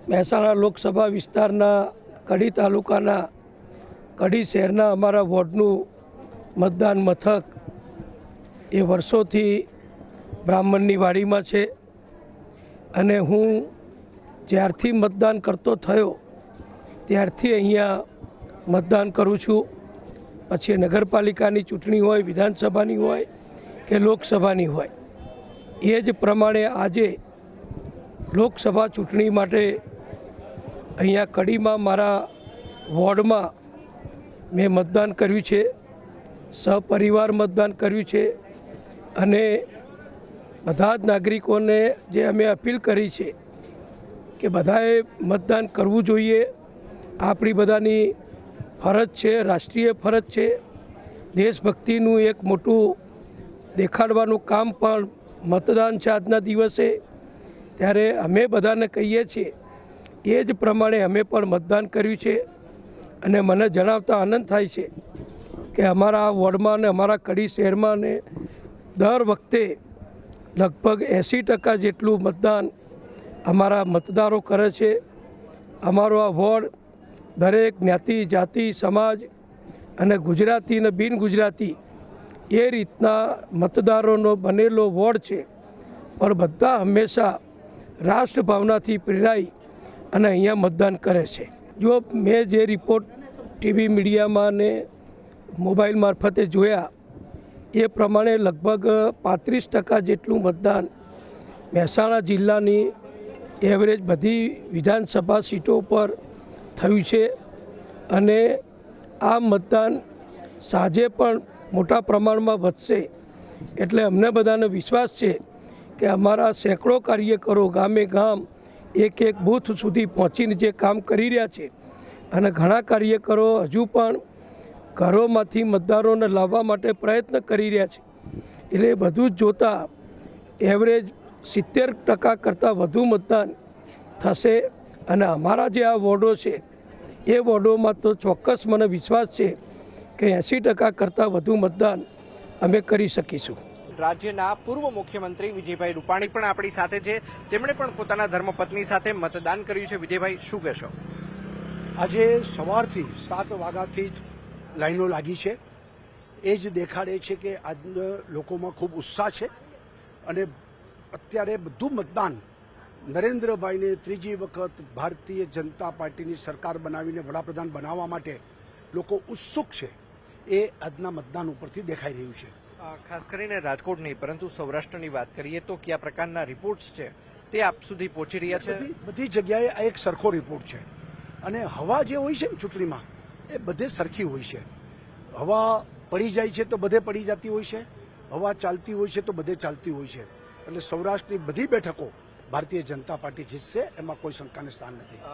મહેસાણા લોકસભા વિસ્તારના કડી તાલુકાના કડી શહેરના અમારા વોર્ડનું મતદાન મથક એ વર્ષોથી બ્રાહ્મણની વાડીમાં છે અને હું જ્યારથી મતદાન કરતો થયો ત્યારથી અહીંયા મતદાન કરું છું। પછી નગરપાલિકાની ચૂંટણી હોય, વિધાનસભાની હોય કે લોકસભાની હોય, એ જ પ્રમાણે આજે લોકસભા ચૂંટણી માટે અહીંયા કડીમાં મારા વોર્ડમાં મેં મતદાન કર્યું છે, સહપરિવાર મતદાન કર્યું છે અને બધા જ નાગરિકોને જે અમે અપીલ કરી છે કે બધાએ મતદાન કરવું જોઈએ। આપણી બધાની ફરજ છે, રાષ્ટ્રીય ફરજ છે। દેશભક્તિનું એક મોટું દેખાડવાનું કામ પણ મતદાન છે આજના દિવસે। ત્યારે અમે બધાને કહીએ છીએ એ જ પ્રમાણે અમે પણ મતદાન કર્યું છે અને મને જણાવતા આનંદ થાય છે કે અમારા વોર્ડમાં ને અમારા કડી શહેરમાં ને દર વખતે લગભગ 80% જેટલું મતદાન અમારા મતદારો કરે છે। અમારો આ વોર્ડ દરેક જ્ઞાતિ, જાતિ, સમાજ અને ગુજરાતી અને બિન ગુજરાતી એ રીતના મતદારોનો બનેલો વોર્ડ છે, પણ બધા હંમેશા રાષ્ટ્રભાવનાથી પ્રેરાઈ અને અહીંયા મતદાન કરે છે। જો મેં જે રિપોર્ટ ટીવી મીડિયામાં ને મોબાઈલ મારફતે જોયા એ પ્રમાણે લગભગ 35% જેટલું મતદાન મહેસાણા જિલ્લાની એવરેજ બધી વિધાનસભા સીટો પર થયું છે અને આ મતદાન સાંજે પણ મોટા પ્રમાણમાં વધશે। એટલે અમને બધાને વિશ્વાસ છે કે અમારા સેંકડો કાર્યકરો ગામે ગામ એક એક બૂથ સુધી પહોંચીને જે કામ કરી રહ્યા છે અને ઘણા કાર્યકરો હજુ પણ ઘરોમાંથી મતદારોને લાવવા માટે પ્રયત્ન કરી રહ્યા છે। એટલે બધું જ જોતાં એવરેજ 70% કરતાં વધુ મતદાન થશે અને અમારા જે આ વોર્ડો છે એ વોર્ડોમાં તો ચોક્કસ મને વિશ્વાસ છે કે 80% કરતાં વધુ મતદાન અમે કરી શકીશું। રાજ્યના પૂર્વ મુખ્યમંત્રી વિજયભાઈ રૂપાણી પણ આપણી સાથે છે, તેમણે પણ પોતાના ધર્મપત્ની સાથે મતદાન કર્યું છે। વિજયભાઈ, શું કહેશો? આજે સવારથી 7 વાગ્યાથી જ લાઈનો લાગી છે। એ જ દેખાડે છે કે આજના લોકોમાં ખૂબ ઉત્સાહ છે અને અત્યારે બધું મતદાન નરેન્દ્રભાઈને ત્રીજી વખત ભારતીય જનતા પાર્ટીની સરકાર બનાવીને વડાપ્રધાન બનાવવા માટે લોકો ઉત્સુક છે, એ આજના મતદાન ઉપરથી દેખાઈ રહ્યું છે। ખાસ કરીને રાજકોટ નહીં પરંતુ સૌરાષ્ટ્રની વાત કરીએ તો કયા પ્રકારના રિપોર્ટ્સ છે તે આપ સુધી પહોંચી રહ્યા છે? બધી જગ્યાએ આ એક સરખો રિપોર્ટ છે અને હવા જે હોય છે ને ચૂંટણીમાં એ બધે સરખી હોય છે। હવા પડી જાય છે તો બધે પડી જતી હોય છે, હવા ચાલતી હોય છે તો બધે ચાલતી હોય છે। એટલે સૌરાષ્ટ્રની બધી બેઠકો ભારતીય જનતા પાર્ટી જીતશે, એમાં કોઈ શંકાને સ્થાન નથી।